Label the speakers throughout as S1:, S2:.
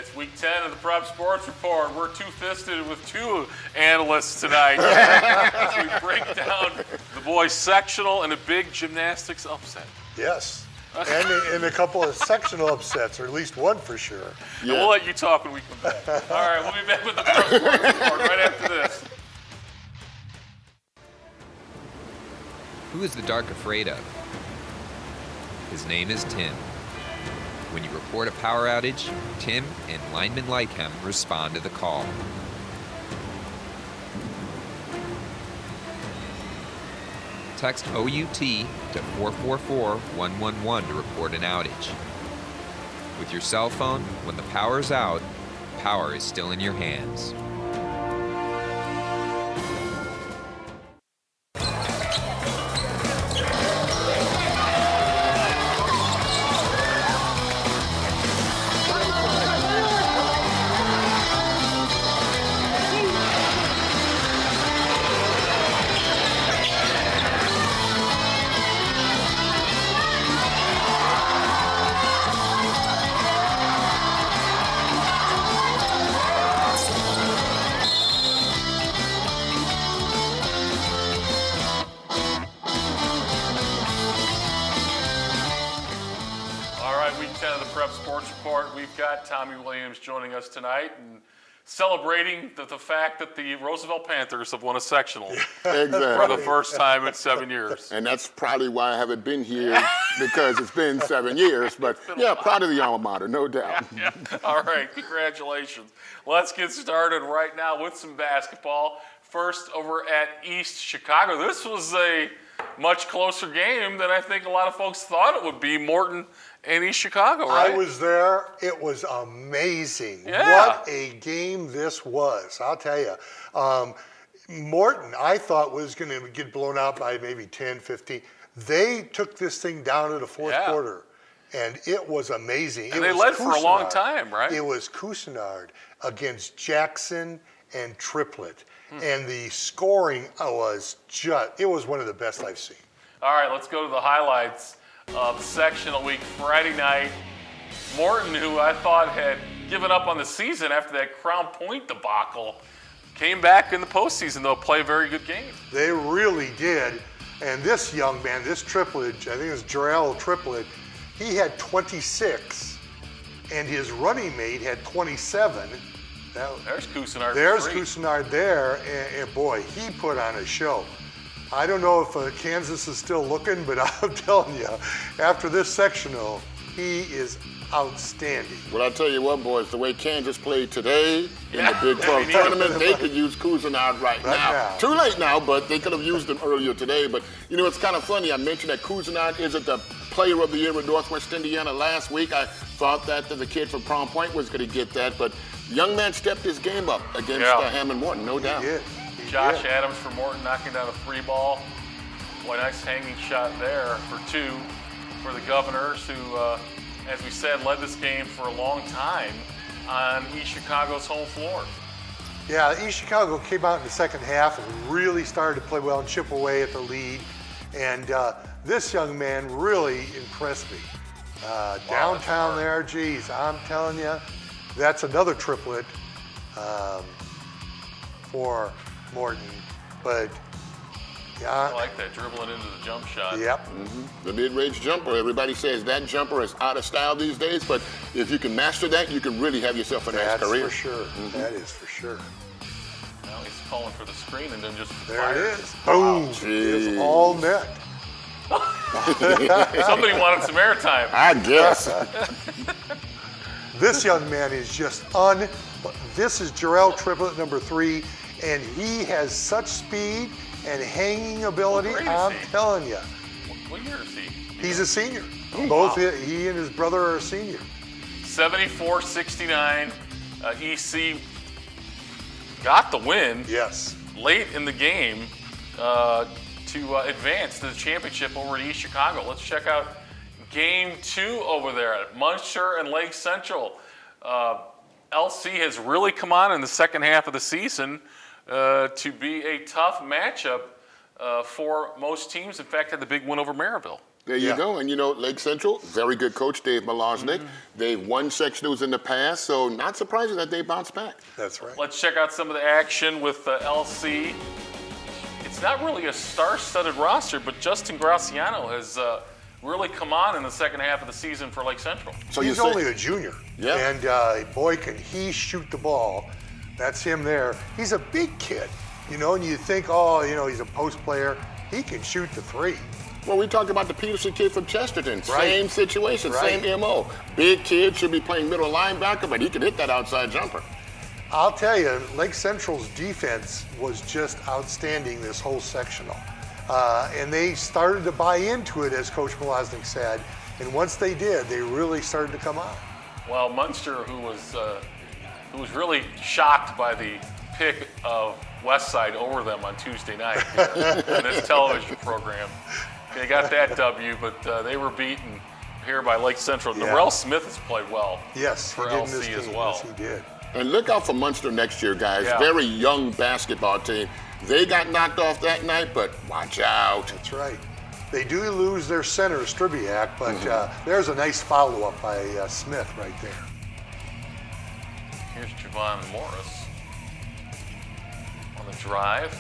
S1: It's week 10 of the Prep Sports Report. We're two-fisted with two analysts tonight as we break down the boys' sectional and a big gymnastics upset.
S2: Yes. And a couple of sectional upsets, or at least one for sure.
S1: Yeah. And we'll let you talk when we come back. All right, we'll be back with the Prep Sports Report right after this.
S3: Who is the dark afraid of? His name is Tim. When you report a power outage, Tim and linemen like him respond to the call. Text OUT to 444-111 to report an outage. With your cell phone, when the power's out, power is still in your hands.
S1: We've got Tommy Williams joining us tonight and celebrating the fact that the Roosevelt Panthers have won a sectional for the first time in 7 years.
S4: And that's probably why I haven't been here, because it's been 7 years. But yeah, proud of the alma mater, no doubt.
S1: Yeah. All right, congratulations. Let's get started right now with some basketball. First, over at East Chicago. This was a much closer game than I think a lot of folks thought it would be. Morton and East Chicago, right?
S2: I was there. It was amazing.
S1: Yeah.
S2: What a game this was. I'll tell you. Morton, I thought, was going to get blown out by maybe 10, 15. They took this thing down to the fourth quarter, and it was amazing.
S1: And they led for a long time, right?
S2: It was Cousinard against Jackson and Triplett. And the scoring was it was one of the best I've seen.
S1: All right, let's go to the highlights of sectional week. Friday night, Morton, who I thought had given up on the season after that Crown Point debacle, came back in the postseason, though, play a very good game.
S2: They really did. And this young man, this Triplett, I think it was Jarrell Triplett, he had 26, and his running mate had 27.
S1: There's Cousinard.
S2: There's Cousinard there, and boy, he put on a show. I don't know if Kansas is still looking, but I'm telling you, after this sectional, he is outstanding.
S4: Well, I'll tell you what, boys, the way Kansas played today in the Big 12 tournament, they could use Cousinard right now. Too late now, but they could have used him earlier today. But, you know, it's kind of funny. I mentioned that Cousinard isn't the player of the year with Northwest Indiana last week. I thought that the kid from Crown Point was going to get that, but young man stepped his game up against Hammond Morton, no doubt.
S1: Josh Adams for Morton knocking down a free ball. Boy, nice hanging shot there for two for the Governors, who, as we said, led this game for a long time on East Chicago's home floor.
S2: Yeah, East Chicago came out in the second half and really started to play well and chip away at the lead. And this young man really impressed me. Downtown there, geez, I'm telling you, that's another Triplett for Morton. But
S1: I like that, dribbling into the jump shot.
S2: Yep.
S4: The mid-range jumper, everybody says that jumper is out of style these days, but if you can master that, you can really have yourself a nice career.
S2: That's for sure. That is for sure.
S1: Now he's calling for the screen and then just
S2: There it is. Boom. It's all net.
S1: Somebody wanted some airtime.
S4: I guess.
S2: This young man is just This is Jarrell Triplett, number 3, and he has such speed and hanging ability. I'm telling you.
S1: What year is he?
S2: He's a senior. Both he and his brother are a senior.
S1: 74-69. EC got the win.
S2: Yes.
S1: Late in the game to advance to the championship over at East Chicago. Let's check out Game 2 over there at Munster and Lake Central. LC has really come on in the second half of the season to be a tough matchup for most teams. In fact, had the big win over Maryville.
S4: There you
S2: Yeah.
S4: go. And Lake Central, very good coach, Dave Malosnik. They've won sectionals in the past, so not surprising that they bounced back.
S2: That's right.
S1: Let's check out some of the action with LC. It's not really a star-studded roster, but Justin Graciano has really come on in the second half of the season for Lake Central.
S4: So
S2: He's only a junior.
S4: Yeah.
S2: And boy, can he shoot the ball. That's him there. He's a big kid, and you think, he's a post player. He can shoot the three.
S4: Well, we talked about the Peterson kid from Chesterton.
S2: Right.
S4: Same situation,
S2: Right.
S4: same MO. Big kid, should be playing middle linebacker, but he can hit that outside jumper.
S2: I'll tell you, Lake Central's defense was just outstanding this whole sectional. And they started to buy into it, as Coach Malosnik said. And once they did, they really started to come on.
S1: Well, Munster, who was really shocked by the pick of Westside over them on Tuesday night in this television program. They got that W, but they were beaten here by Lake Central.
S2: Yeah.
S1: Narelle Smith has played well
S2: Yes,
S1: for
S2: he did in this
S1: LC as
S2: game.
S1: well.
S2: Yes, he did.
S4: And look out for Munster next year, guys.
S1: Yeah.
S4: Very young basketball team. They got knocked off that night, but watch out.
S2: That's right. They do lose their center, Stribiak, but there's a nice follow-up by Smith right there.
S1: Here's Javon Morris on the drive.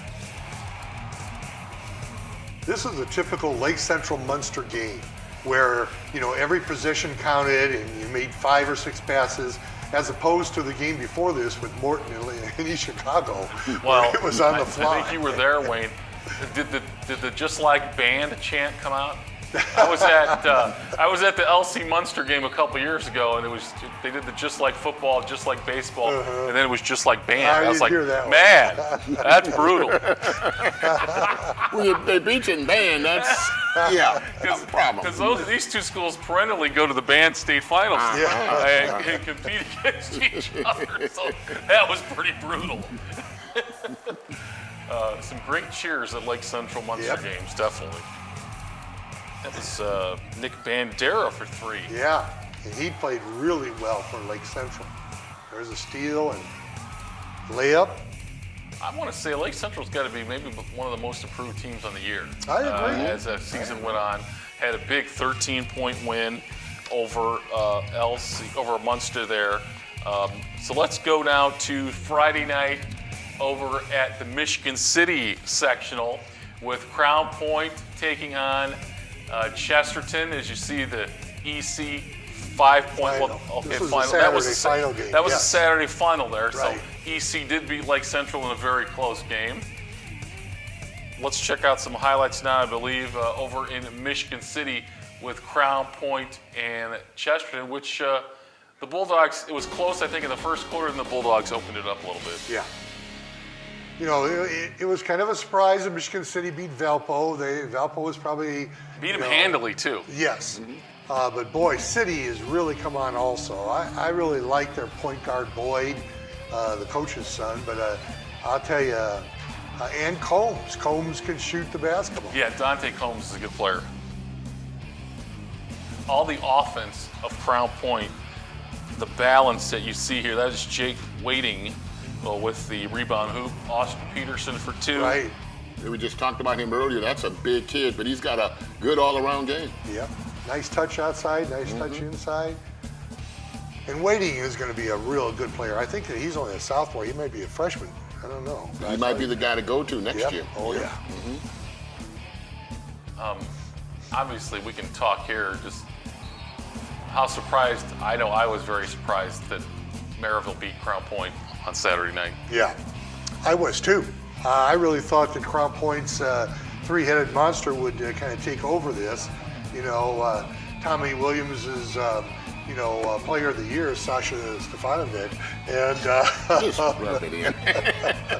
S2: This is a typical Lake Central Munster game where, every possession counted and you made 5 or 6 passes, as opposed to the game before this with Morton in East Chicago,
S1: Well,
S2: where it was on the
S1: I
S2: fly.
S1: think you were there, Wayne. Did the Just Like band chant come out? I was at the LC Munster game a couple years ago, and they did the Just Like football, Just Like baseball, and then it was Just Like band.
S2: I
S1: I was
S2: didn't
S1: like,
S2: hear that one.
S1: man, that's brutal.
S4: When they beat you in band, that's a problem.
S1: Because these two schools perennially go to the band state finals and compete against each other. So that was pretty brutal. Some great cheers at Lake Central Munster games, definitely. That was Nick Bandera for 3.
S2: Yeah, and he played really well for Lake Central. There's a steal and layup.
S1: I want to say Lake Central's got to be maybe one of the most improved teams on the year.
S2: I agree.
S1: As the season went on, had a big 13-point win over over Munster there. So let's go now to Friday night over at the Michigan City sectional with Crown Point taking on Chesterton. As you see, the EC 5-point.
S2: Final. This was a Saturday final game.
S1: That was a
S2: Yes.
S1: Saturday final there.
S2: Right.
S1: So EC did beat Lake Central in a very close game. Let's check out some highlights now, I believe, over in Michigan City with Crown Point and Chesterton, which the Bulldogs, it was close, I think, in the first quarter, and the Bulldogs opened it up a little bit.
S2: Yeah. It was kind of a surprise that Michigan City beat Valpo. Valpo was probably...
S1: Beat them handily, too.
S2: Yes. But boy, City has really come on also. I really like their point guard, Boyd, the coach's son. But I'll tell you, and Combs. Combs can shoot the basketball.
S1: Yeah, Dante Combs is a good player. All the offense of Crown Point, the balance that you see here, that is Jake Waiting with the rebound hoop. Austin Peterson for 2.
S2: Right.
S4: We just talked about him earlier. That's a big kid, but he's got a good all-around game.
S2: Yep. Nice touch outside, nice touch inside. And Waiting is going to be a real good player. I think that he's only a sophomore. He might be a freshman. I don't know.
S4: He might be the guy to go to next
S2: Yep.
S4: year.
S2: Oh, yeah.
S1: Obviously, we can talk here just how surprised. I know I was very surprised that Maryville beat Crown Point on Saturday night.
S2: Yeah, I was too. I really thought that Crown Point's three-headed monster would kind of take over this. Tommy Williams is, player of the year, Sasha Stefanovic, and
S4: Just rub it in.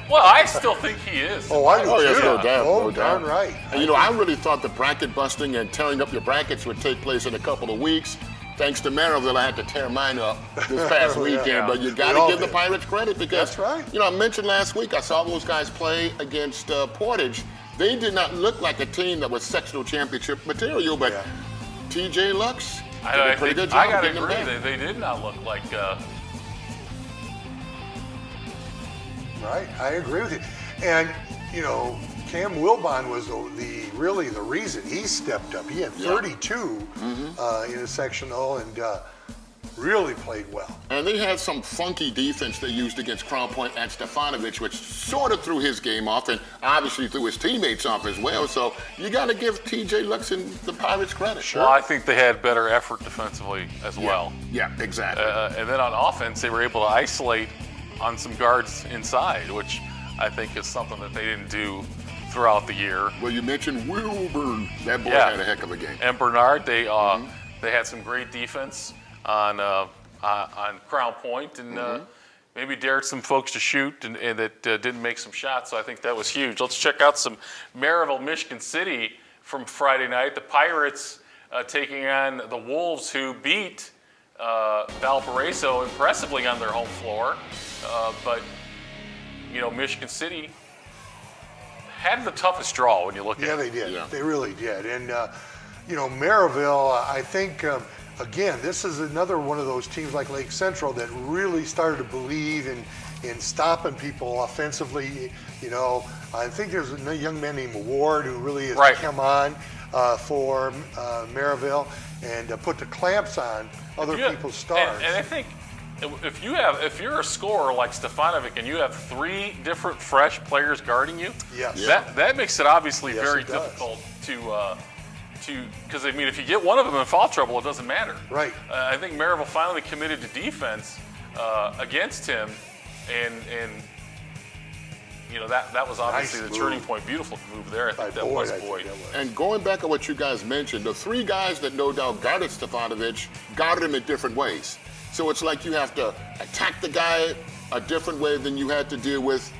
S1: Well, I still think he is.
S2: oh, I do
S4: Oh, yes,
S2: too.
S4: no doubt,
S2: Oh,
S4: no doubt.
S2: darn right.
S4: And I really thought the bracket busting and tearing up your brackets would take place in a couple of weeks. Thanks to Maryville, I had to tear mine up this past weekend.
S2: Yeah.
S4: But you
S2: We
S4: got
S2: all
S4: to give the
S2: did.
S4: Pirates credit because,
S2: That's right.
S4: I mentioned last week I saw those guys play against Portage. They did not look like a team that was sectional championship material, but
S2: Yeah.
S4: TJ Lux did
S1: I
S4: a pretty good job
S1: I gotta
S4: getting them
S1: agree.
S4: back.
S1: They did not look like.
S2: Right, I agree with you. And, Cam Wilbon was really the reason he stepped up. He had 32 in a sectional and really played well.
S4: And they had some funky defense they used against Crown Point and Stefanovic, which sort of threw his game off and obviously threw his teammates off as well. So you got to give TJ Lux and the Pirates credit.
S1: Well, I think they had better effort defensively as well.
S4: Yeah, exactly.
S1: And then on offense, they were able to isolate on some guards inside, which I think is something that they didn't do throughout the year.
S4: Well, you mentioned Wilburn. That boy had a heck of a game.
S1: And Bernard, they had some great defense on Crown Point, and maybe dared some folks to shoot and that didn't make some shots. So I think that was huge. Let's check out some Maryville, Michigan City from Friday night. The Pirates taking on the Wolves, who beat Valparaiso impressively on their home floor. But, Michigan City had the toughest draw when you look at it.
S2: Yeah, they did.
S4: Yeah.
S2: They really did. And, Maryville, I think, again, this is another one of those teams like Lake Central that really started to believe in stopping people offensively. I think there's a young man named Ward who really has come on for Maryville and put the clamps on other people's stars.
S1: And I think if you're a scorer like Stefanovic and you have 3 different fresh players guarding you, that makes it obviously very difficult because if you get one of them in foul trouble, it doesn't matter.
S2: Right.
S1: I think Maryville finally committed to defense against him, and that was obviously the turning point. Beautiful move there. I think that was Boyd.
S4: And going back to what you guys mentioned, the 3 guys that no doubt guarded Stefanovic guarded him in different ways. So it's like you have to attack the guy a different way than you had to deal with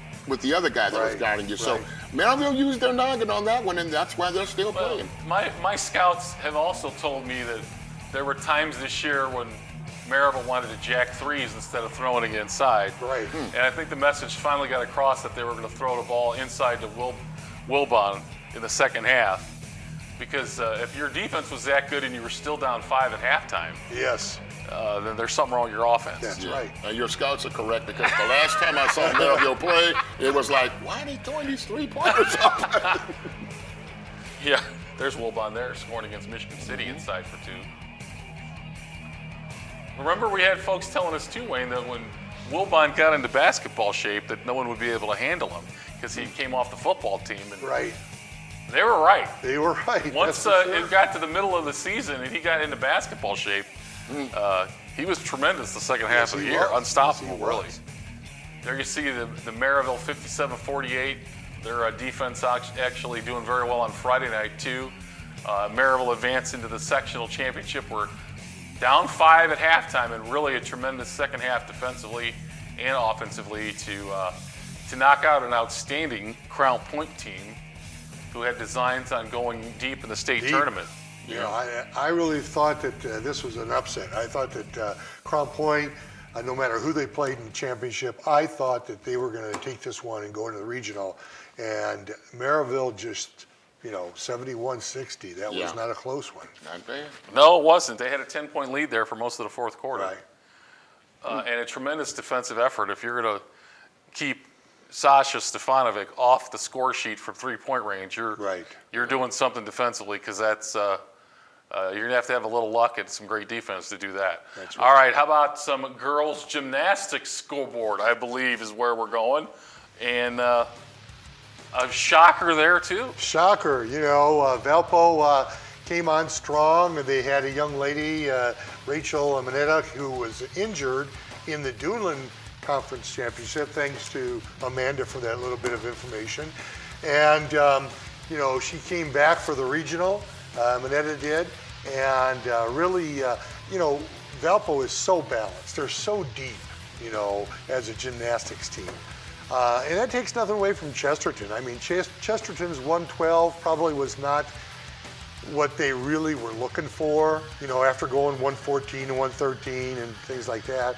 S4: the other guy that was guarding you. So Maryville used their noggin on that one, and that's why they're still playing.
S1: My scouts have also told me that there were times this year when Maryville wanted to jack threes instead of throwing it inside.
S2: Right.
S1: And I think the message finally got across that they were going to throw the ball inside to Wilbon in the second half. Because if your defense was that good and you were still down 5 at halftime, then there's something wrong with your offense.
S2: That's right.
S4: And your scouts are correct, because the last time I saw Maryville play, it was like, why are they throwing these 3-pointers up?
S1: Yeah, there's Wilbon there scoring against Michigan City inside for 2. Remember, we had folks telling us too, Wayne, that when Wilbon got into basketball shape, that no one would be able to handle him because he came off the football team. And they were right.
S2: They were right.
S1: Once it got to the middle of the season and he got into basketball shape, he was tremendous the second half of the year. Unstoppable, really. There you see the Maryville 57-48. Their defense actually doing very well on Friday night, too. Maryville advanced into the sectional championship. We're down 5 at halftime, and really a tremendous second half defensively and offensively to knock out an outstanding Crown Point team who had designs on going deep in the state tournament.
S2: I really thought that this was an upset. I thought that Crown Point, no matter who they played in the championship, I thought that they were going to take this one and go into the regional. And Maryville just, 71-60. That was not a close one.
S4: Not bad.
S1: No, it wasn't. They had a 10-point lead there for most of the fourth quarter.
S2: Right.
S1: And a tremendous defensive effort. If you're going to keep Sasha Stefanovic off the score sheet from 3-point range, you're doing something defensively, because that's you're going to have a little luck and some great defense to do that.
S2: That's right.
S1: All right, how about some girls gymnastics scoreboard, I believe is where we're going. And a shocker there, too.
S2: Shocker. Valpo came on strong. They had a young lady, Rachel Manetta, who was injured in the Duneland Conference Championship, thanks to Amanda for that little bit of information. And, she came back for the regional, Manetta did. And really, Valpo is so balanced. They're so deep, as a gymnastics team. And that takes nothing away from Chesterton. I mean, Chesterton's 112 probably was not what they really were looking for, after going 114 and 113 and things like that.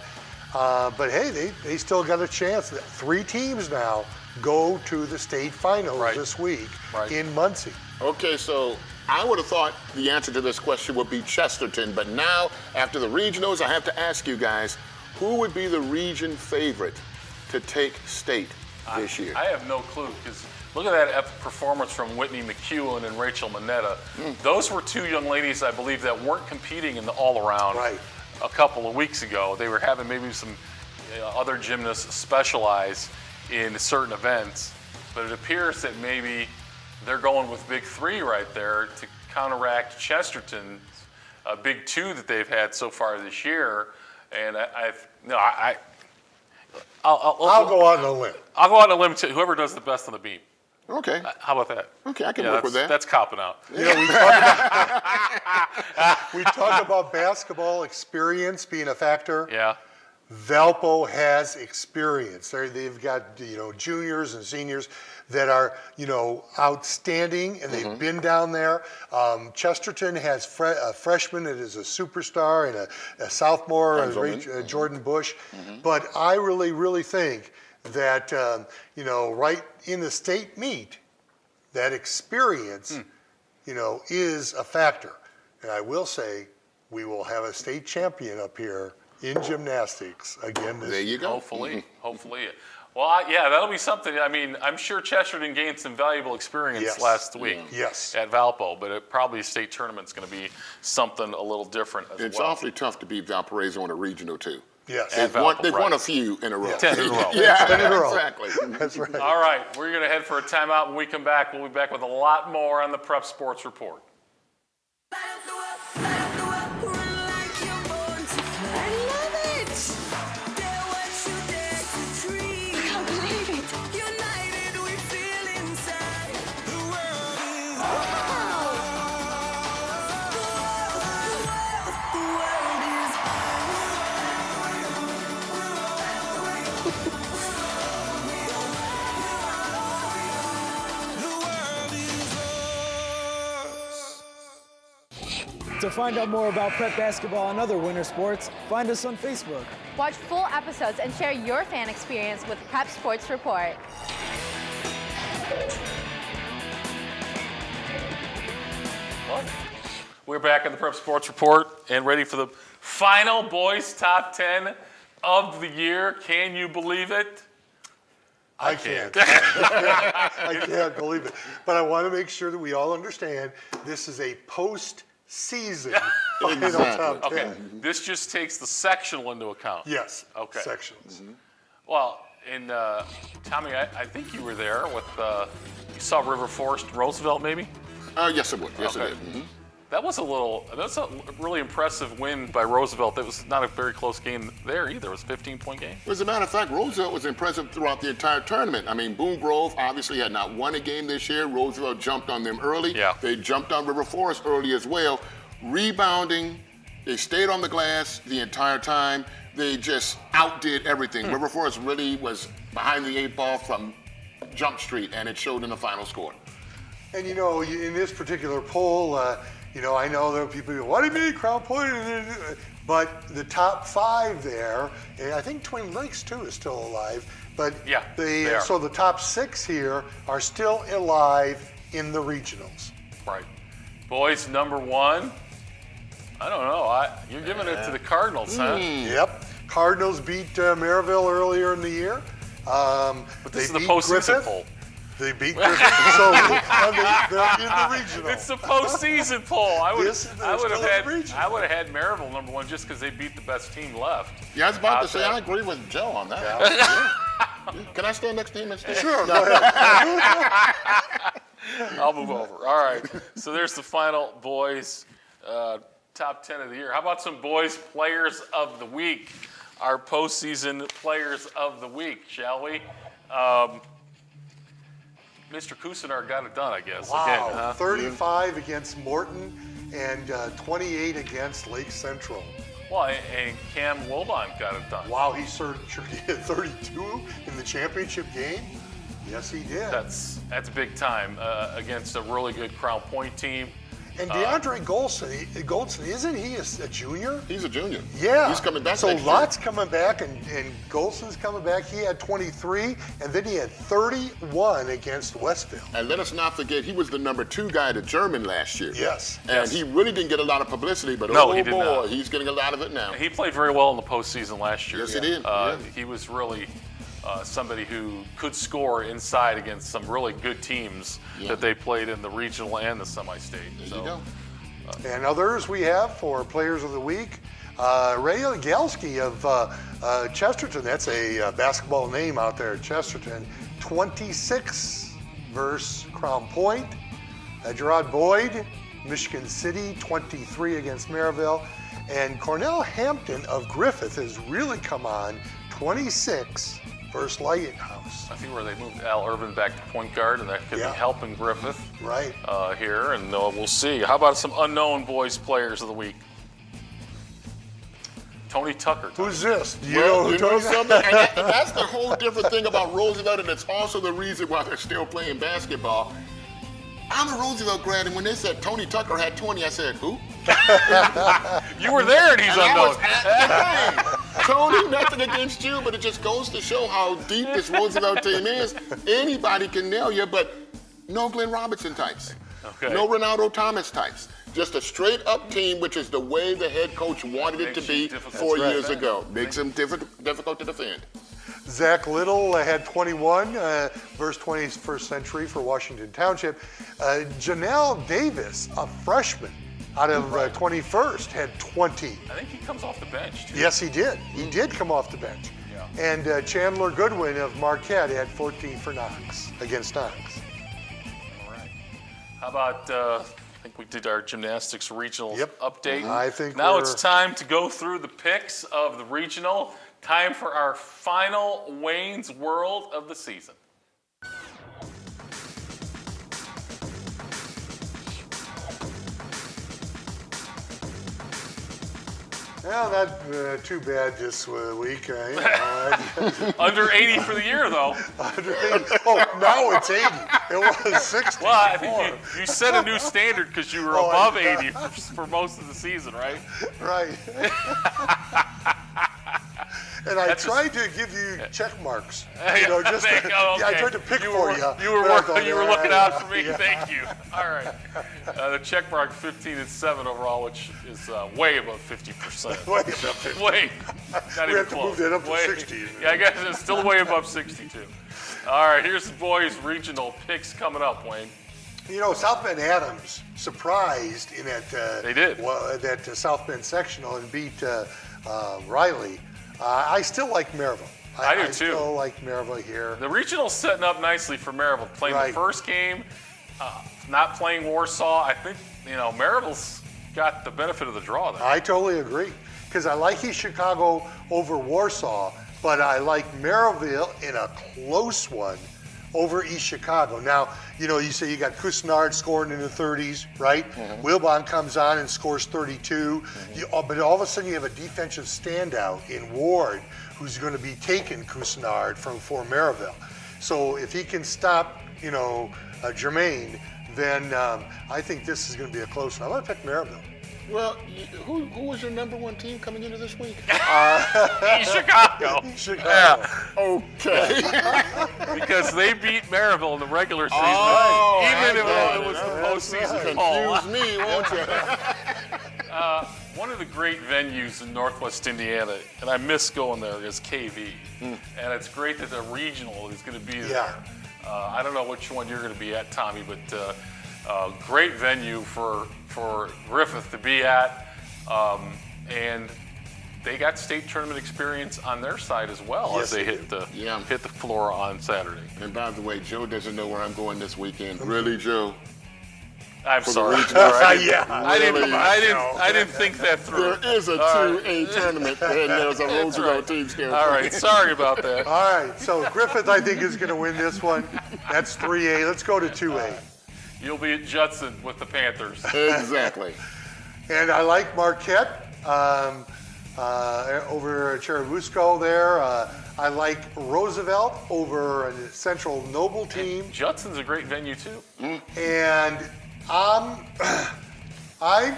S2: But hey, they still got a chance. 3 teams now go to the state finals this week in Muncie.
S4: Okay, so I would have thought the answer to this question would be Chesterton, but now, after the regionals, I have to ask you guys, who would be the region favorite to take state this year?
S1: I have no clue, because Look at that performance from Whitney McEwen and Rachel Mineta. Those were two young ladies, I believe, that weren't competing in the all-around
S2: Right.
S1: a couple of weeks ago. They were having maybe some other gymnasts specialize in certain events, but it appears that maybe they're going with Big Three right there to counteract Chesterton's Big Two that they've had so far this year. And
S2: I'll go out on a limb.
S1: I'll go out on a limb to whoever does the best on the beam.
S4: Okay.
S1: How about that?
S4: Okay, I can work with that.
S1: That's copping out.
S2: You know, we talk about basketball experience being a factor.
S1: Yeah.
S2: Valpo has experience. They've got juniors and seniors that are outstanding, and they've been down there. Chesterton has a freshman that is a superstar and a sophomore, Jordan Bush. But I really think that right in the state meet, that experience is a factor. And I will say we will have a state champion up here in gymnastics again this year.
S4: There you go.
S1: Hopefully. Well, yeah, that'll be something. I mean, I'm sure Chesterton gained some valuable experience last week
S2: Yes.
S1: at Valpo, but probably a state tournament's going to be something a little different as
S4: It's
S1: well.
S4: awfully tough to beat Valparaiso in a regional too.
S2: Yes.
S1: And
S4: They've
S1: Valpo,
S4: won
S1: right.
S4: a few in a row.
S1: 10 in a row.
S4: Yeah,
S2: 10 in a row.
S4: exactly.
S2: That's right.
S1: All right, we're going to head for a timeout. When we come back, we'll be back with a lot more on the Prep Sports Report.
S5: To find out more about prep basketball and other winter sports, find us on Facebook.
S6: Watch full episodes and share your fan experience with Prep Sports Report.
S1: We're back on the Prep Sports Report and ready for the final boys top 10 of the year. Can you believe it?
S2: I can't. I can't believe it. But I want to make sure that we all understand this is a post-season final top 10.
S1: Okay, this just takes the sectional into account.
S2: Yes.
S1: Okay.
S2: Sections.
S1: Well, and Tommy, I think you were there with, you saw River Forest Roosevelt maybe?
S4: Yes, it would. Yes,
S1: Okay.
S4: it did.
S1: That's a really impressive win by Roosevelt. It was not a very close game there either. It was a 15-point game.
S4: As a matter of fact, Roosevelt was impressive throughout the entire tournament. I mean, Boone Grove obviously had not won a game this year. Roosevelt jumped on them early.
S1: Yeah.
S4: They jumped on River Forest early as well. Rebounding, they stayed on the glass the entire time. They just outdid everything. River Forest really was behind the 8 ball from Jump Street, and it showed in the final score.
S2: And in this particular poll, I know there are people who go, what do you mean Crown Point? But the top 5 there, and I think Twin Lakes too is still alive. But
S1: Yeah, they are.
S2: so the top 6 here are still alive in the regionals.
S1: Right. Boys, number 1. I don't know. You're giving it to the Cardinals, huh?
S2: Yep. Cardinals beat Maryville earlier in the year.
S1: But this is the
S2: beat
S1: postseason
S2: Griffith.
S1: poll.
S2: They beat Griffith, so they're in the regional.
S1: It's the postseason poll. I would
S2: This is
S1: have
S2: still in the
S1: had
S2: regional.
S1: Maryville number 1 just because they beat the best team left.
S4: Yeah, I was about to
S1: Out
S4: say,
S1: there.
S4: I agree with Joe on that. Yeah. Can I stand next to him instead?
S2: Sure, go ahead.
S1: I'll move over. All right. So there's the final boys top 10 of the year. How about some boys players of the week? Our postseason players of the week, shall we? Mr. Cousinar got it done, I guess.
S2: Wow,
S1: Again, huh?
S2: 35 against Morton and 28 against Lake Central.
S1: Well, and Cam Wilbon got it done.
S2: Wow, he sure hit 32 in the championship game. Yes, he did.
S1: That's big time against a really good Crown Point team.
S2: And DeAndre Goldson, isn't he a junior?
S4: He's a junior.
S2: Yeah.
S4: He's coming back
S2: So
S4: next year.
S2: Lott's coming back and Golson's coming back. He had 23, and then he had 31 against Westville.
S4: And let us not forget, he was the number 2 guy to German last year.
S2: Yes.
S4: And he really didn't get a lot of publicity, but
S1: No,
S4: oh
S1: he did
S4: boy,
S1: not.
S4: he's getting a lot of it now.
S1: He played very well in the postseason last year.
S4: Yes, he did.
S1: He was really somebody who could score inside against some really good teams that they played in the regional and the semi-state.
S4: There you go.
S2: And others we have for Players of the Week. Ray Galski of Chesterton, that's a basketball name out there at Chesterton, 26 versus Crown Point. Gerard Boyd, Michigan City, 23 against Maryville. And Cornell Hampton of Griffith has really come on, 26 versus Lighthouse.
S1: I think where they moved Al Irvin back to point guard, and that could be helping Griffith
S2: Right.
S1: here, and we'll see. How about some unknown boys players of the week? Tony Tucker.
S2: Who's this? Do you
S4: Well,
S2: know who
S4: you know
S2: Tony
S4: something? And that's the whole different thing about Roosevelt, and it's also the reason why they're still playing basketball. I'm a Roosevelt grad, and when they said Tony Tucker had 20, I said, who?
S1: You were there, and he's
S4: And I
S1: unknown.
S4: was at the game. Tony, nothing against you, but it just goes to show how deep this Roosevelt team is. Anybody can nail you, but no Glenn Robinson types.
S1: Okay.
S4: No Ronaldo Thomas types. Just a straight up team, which is the way the head coach wanted it to
S1: Makes
S4: be
S1: you difficult
S4: 4
S1: to
S4: years
S1: defend.
S4: ago. Makes him difficult to defend.
S2: Zach Little had 21 versus 21st Century for Washington Township. Janelle Davis, a freshman out of 21st, had 20.
S1: I think he comes off the bench, too.
S2: Yes, he did. He did come off the bench.
S1: Yeah.
S2: And Chandler Goodwin of Marquette had 14 for Knox, against Knox.
S1: All right. How about, I think we did our gymnastics regional update.
S2: I think
S1: now
S2: we're-
S1: it's time to go through the picks of the regional. Time for our final Wayne's World of the season.
S2: Well, not too bad this week. You know,
S1: Under 80 for the year, though.
S2: oh, now it's 80. It was 60.
S1: Well, I think you set a new standard because you were
S2: Oh,
S1: above
S2: I-
S1: 80 for most of the season, right?
S2: Right. And I tried to give you check marks. You know, just
S1: Thank- oh,
S2: I
S1: okay.
S2: tried to pick
S1: you
S2: for
S1: were,
S2: you.
S1: You were
S2: but I
S1: working,
S2: thought,
S1: you were
S2: yeah,
S1: looking out for me.
S2: yeah.
S1: Thank you. All right. The check mark 15 and 7 overall, which is way above 50%.
S2: Wait a minute.
S1: Way. Not
S2: We
S1: even
S2: have to
S1: close.
S2: move that up to
S1: Way-
S2: 60.
S1: Yeah, I guess it's still way above 62. All right, here's the boys' regional picks coming up, Wayne.
S2: You know, South Bend Adams surprised in that
S1: They did.
S2: that South Bend sectional and beat Riley. I still like Maryville.
S1: I do,
S2: I
S1: too.
S2: still like Maryville here.
S1: The regional's setting up nicely for Maryville. Playing
S2: Right.
S1: the first game, not playing Warsaw. I think, Maryville's got the benefit of the draw there.
S2: I totally agree because I like East Chicago over Warsaw, but I like Maryville in a close one over East Chicago. Now, you say you got Cousinard scoring in the 30s, right? Wilbon comes on and scores 32. But all of a sudden you have a defensive standout in Ward who's going to be taking Cousinard for Maryville. So if he can stop, Jermaine, then I think this is going to be a close one. I'm going to pick Maryville.
S4: Well, who was your number one team coming into this week?
S1: East Chicago.
S2: Chicago.
S4: Okay.
S1: Because they beat Maryville in the regular season,
S4: Oh,
S1: even if
S4: I
S1: it was the
S4: got
S1: postseason poll.
S4: Confuse me, won't you?
S1: One of the great venues in Northwest Indiana, and I miss going there, is KV. And it's great that the regional is going to be there.
S2: Yeah.
S1: I don't know which one you're going to be at, Tommy, but great venue for Griffith to be at. And they got state tournament experience on their side as well
S2: Yes,
S1: as they
S2: they
S1: hit the
S4: Yeah.
S1: hit the floor on Saturday.
S4: And by the way, Joe doesn't know where I'm going this weekend. Really, Joe?
S1: I'm
S4: the
S1: sorry.
S4: regional.
S1: I didn't,
S2: Yeah.
S1: I didn't think that through.
S4: There is a 2A tournament, and there's a Roosevelt team still.
S1: All right, sorry about that.
S2: All right, so Griffith, I think, is going to win this one. That's 3A. Let's go to 2A.
S1: You'll be at Judson with the Panthers.
S4: Exactly.
S2: And I like Marquette over Cherubusco there. I like Roosevelt over a Central Noble team.
S1: Judson's a great venue too.
S2: And I'm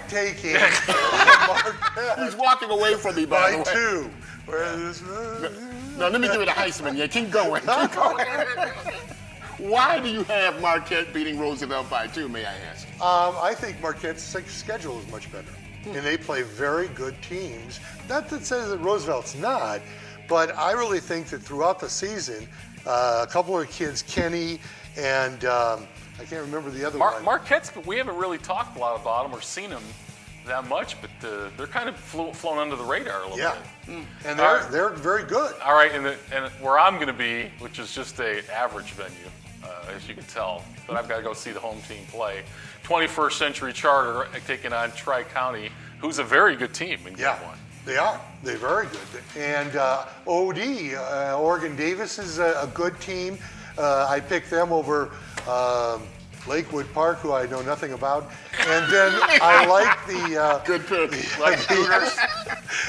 S2: taking Marquette
S4: He's walking away from me, by the
S2: by
S4: way.
S2: 2. Where is
S4: Now, let me give it a Heisman. Yeah, keep going. Keep going. Why do you have Marquette beating Roosevelt by 2, may I ask?
S2: I think Marquette's schedule is much better. And they play very good teams. Not that says that Roosevelt's not, But I really think that throughout the season, a couple of kids, Kenny and I can't remember the other one.
S1: Marquette's, but we haven't really talked a lot about them or seen them that much, but they're kind of flown under the radar a little bit.
S2: And they're very good.
S1: All right, and where I'm going to be, which is just a average venue, as you can tell, but I've got to go see the home team play. 21st Century Charter taking on Tri-County, who's a very good team in Game 1.
S2: They are. They're very good. And OD, Oregon Davis is a good team. I picked them over Lakewood Park, who I know nothing about. And then I like the...
S4: Good pick.
S1: Like Cougars.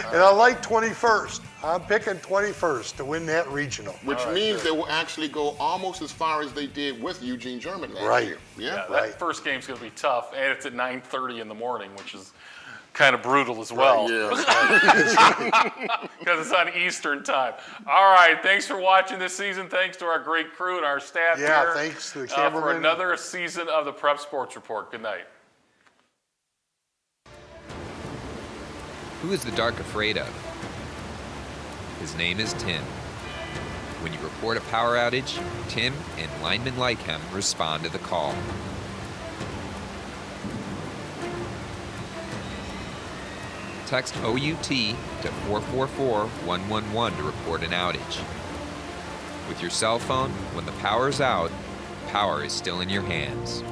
S2: And I like 21st. I'm picking 21st to win that regional.
S4: Which means they will actually go almost as far as they did with Eugene German last year.
S1: Yeah, that first game's going to be tough, and it's at 9:30 in the morning, which is kind of brutal as well. Because it's on Eastern time. All right, thanks for watching this season. Thanks to our great crew and our staff here.
S2: Yeah, thanks to the cameraman.
S1: For another season of the Prep Sports Report. Good night.
S3: Who is the Dark afraid of? His name is Tim. When you report a power outage, Tim and lineman Lychem respond to the call. Text OUT to 444-111 to report an outage. With your cell phone, when the power is out, power is still in your hands.